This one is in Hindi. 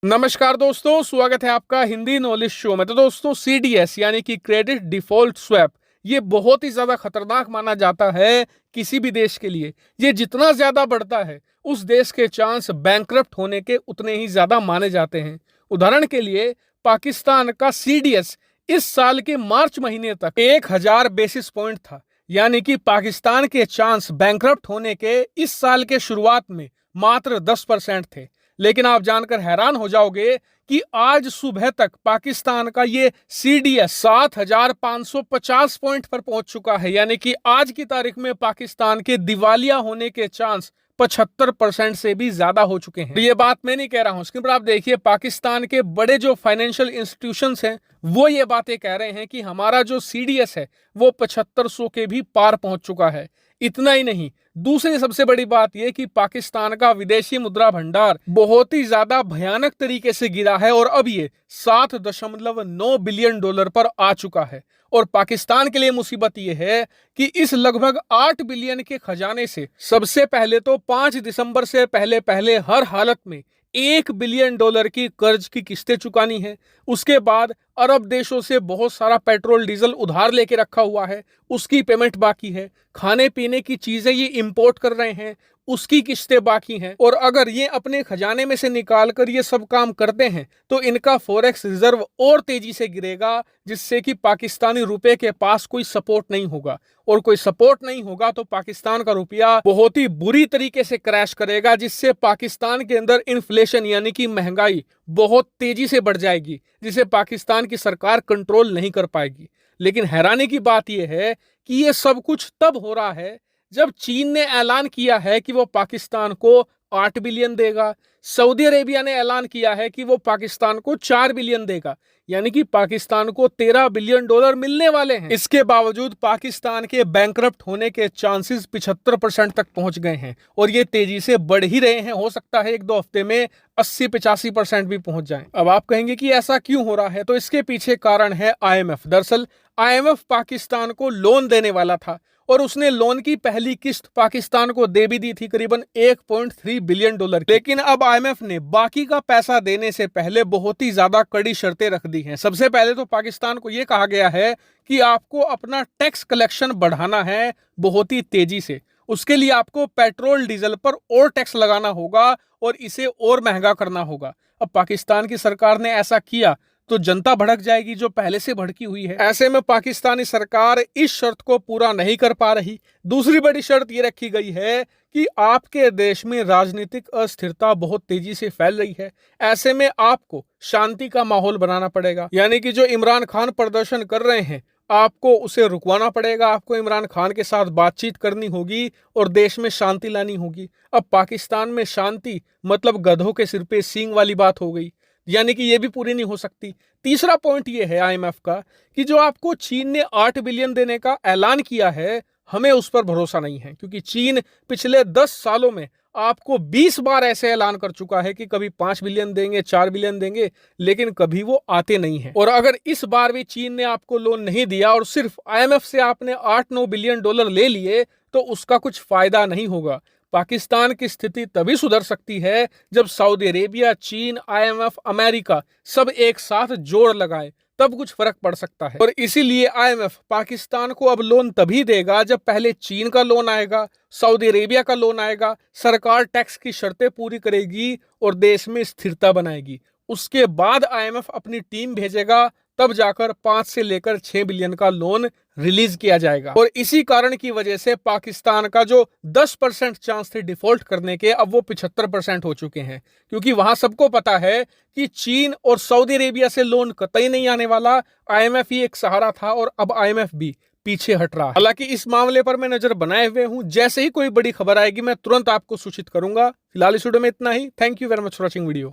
नमस्कार दोस्तों, स्वागत है आपका हिंदी नॉलेज शो में। तो दोस्तों, सीडीएस यानी कि क्रेडिट डिफॉल्ट स्वैप, ये बहुत ही ज्यादा खतरनाक माना जाता है किसी भी देश के लिए। ये जितना ज्यादा बढ़ता है, उस देश के चांस बैंकरप्ट होने के उतने ही ज्यादा माने जाते हैं। उदाहरण के लिए, पाकिस्तान का सीडीएस इस साल के मार्च महीने तक 1000 बेसिस पॉइंट था। यानी कि पाकिस्तान के चांस बैंकरप्ट होने के इस साल के शुरुआत में मात्र 10% थे। लेकिन आप जानकर हैरान हो जाओगे कि आज सुबह तक पाकिस्तान का ये सीडीएस 7550 पॉइंट पर पहुंच चुका है। यानी कि आज की तारीख में पाकिस्तान के दिवालिया होने के चांस 75% से भी ज्यादा हो चुके हैं। तो ये बात मैं नहीं कह रहा हूं, स्क्रीन पर आप देखिए, पाकिस्तान के बड़े जो फाइनेंशियल इंस्टीट्यूशंस हैं वो ये बातें कह रहे हैं कि हमारा जो सीडीएस है वो 7500 के भी पार पहुंच चुका है। इतना ही नहीं, दूसरी सबसे बड़ी बात यह कि पाकिस्तान का विदेशी मुद्रा भंडार बहुत ही ज्यादा भयानक तरीके से गिरा है और अब ये 7.9 बिलियन डॉलर पर आ चुका है। और पाकिस्तान के लिए मुसीबत यह है कि इस लगभग 8 बिलियन के खजाने से सबसे पहले तो 5 दिसंबर से पहले हर हालत में 1 बिलियन डॉलर की कर्ज की किस्तें चुकानी है। उसके बाद अरब देशों से बहुत सारा पेट्रोल डीजल उधार लेके रखा हुआ है, उसकी पेमेंट बाकी है। खाने पीने की चीजें ये इंपोर्ट कर रहे हैं, उसकी किस्तें बाकी हैं। और अगर ये अपने खजाने में से निकाल कर ये सब काम करते हैं तो इनका फॉरेक्स रिजर्व और तेजी से गिरेगा, जिससे कि पाकिस्तानी रुपए के पास कोई सपोर्ट नहीं होगा। और कोई सपोर्ट नहीं होगा तो पाकिस्तान का रुपया बहुत ही बुरी तरीके से क्रैश करेगा, जिससे पाकिस्तान के अंदर इन्फ्लेशन यानी कि महंगाई बहुत तेजी से बढ़ जाएगी, जिसे पाकिस्तान की सरकार कंट्रोल नहीं कर पाएगी। लेकिन हैरानी की बात यह है कि यह सब कुछ तब हो रहा है जब चीन ने ऐलान किया है कि वो पाकिस्तान को 8 बिलियन देगा। सऊदी अरेबिया ने ऐलान किया है कि वो पाकिस्तान को 4 बिलियन देगा। यानी कि पाकिस्तान को 13 बिलियन डॉलर मिलने वाले हैं। इसके बावजूद पाकिस्तान के बैंकरप्ट होने के चांसेस 75% तक पहुंच गए हैं और ये तेजी से बढ़ ही रहे हैं। हो सकता है 1-2 हफ्ते में 80-85% भी पहुंच जाएं। अब आप कहेंगे कि ऐसा क्यों हो रहा है, तो इसके पीछे कारण है आईएमएफ। दरअसल आईएमएफ पाकिस्तान को लोन देने वाला था और उसने लोन की पहली किस्त पाकिस्तान को दे भी दी थी, करीबन 1.3 बिलियन डॉलर। लेकिन अब आईएमएफ ने बाकी का पैसा देने से पहले बहुत ही ज्यादा कड़ी शर्तें रख दी हैं। सबसे पहले तो पाकिस्तान को यह कहा गया है कि आपको अपना टैक्स कलेक्शन बढ़ाना है बहुत ही तेजी से। उसके लिए आपको पेट्रोल डीजल पर और टैक्स लगाना होगा और इसे और महंगा करना होगा। अब पाकिस्तान की सरकार ने ऐसा किया तो जनता भड़क जाएगी, जो पहले से भड़की हुई है। ऐसे में पाकिस्तानी सरकार इस शर्त को पूरा नहीं कर पा रही। दूसरी बड़ी शर्त ये रखी गई है कि आपके देश में राजनीतिक अस्थिरता बहुत तेजी से फैल रही है। ऐसे में आपको शांति का माहौल बनाना पड़ेगा। यानी कि जो इमरान खान प्रदर्शन कर रहे हैं, आपको उसे रुकवाना पड़ेगा। आपको इमरान खान के साथ बातचीत करनी होगी और देश में शांति लानी होगी। अब पाकिस्तान में शांति मतलब गधों के सिर पे सींग वाली बात हो गई, यानी कि ये भी पूरी नहीं हो सकती। तीसरा पॉइंट ये है आईएमएफ का कि जो आपको चीन ने 8 बिलियन देने का ऐलान किया है, हमें उस पर भरोसा नहीं है, क्योंकि चीन पिछले 10 सालों में आपको 20 बार ऐसे ऐलान कर चुका है कि कभी 5 बिलियन देंगे, 4 बिलियन देंगे, लेकिन कभी वो आते नहीं है। और अगर इस बार भी चीन ने आपको लोन नहीं दिया और सिर्फ आईएमएफ से आपने 8-9 बिलियन डॉलर ले लिए, तो उसका कुछ फायदा नहीं होगा। पाकिस्तान की स्थिति तभी सुधर सकती है जब सऊदी अरेबिया, चीन, आईएमएफ, अमेरिका सब एक साथ जोड़ लगाए, तब कुछ फर्क पड़ सकता है। और इसीलिए आईएमएफ पाकिस्तान को अब लोन तभी देगा जब पहले चीन का लोन आएगा, सऊदी अरेबिया का लोन आएगा, सरकार टैक्स की शर्तें पूरी करेगी और देश में स्थिरता बनाएगी। उसके बाद आईएमएफ अपनी टीम भेजेगा, तब जाकर 5 से लेकर 6 बिलियन का लोन रिलीज किया जाएगा। और इसी कारण की वजह से पाकिस्तान का जो 10% चांस थे डिफॉल्ट करने के, अब वो 75% हो चुके हैं, क्योंकि वहां सबको पता है कि चीन और सऊदी अरेबिया से लोन कतई नहीं आने वाला। आईएमएफ ही एक सहारा था और अब आईएमएफ भी पीछे हट रहा है। हालांकि इस मामले पर मैं नजर बनाए हुए हूं, जैसे ही कोई बड़ी खबर आएगी मैं तुरंत आपको सूचित करूंगा। फिलहाल इस वीडियो में इतना ही। Thank you very much for watching video.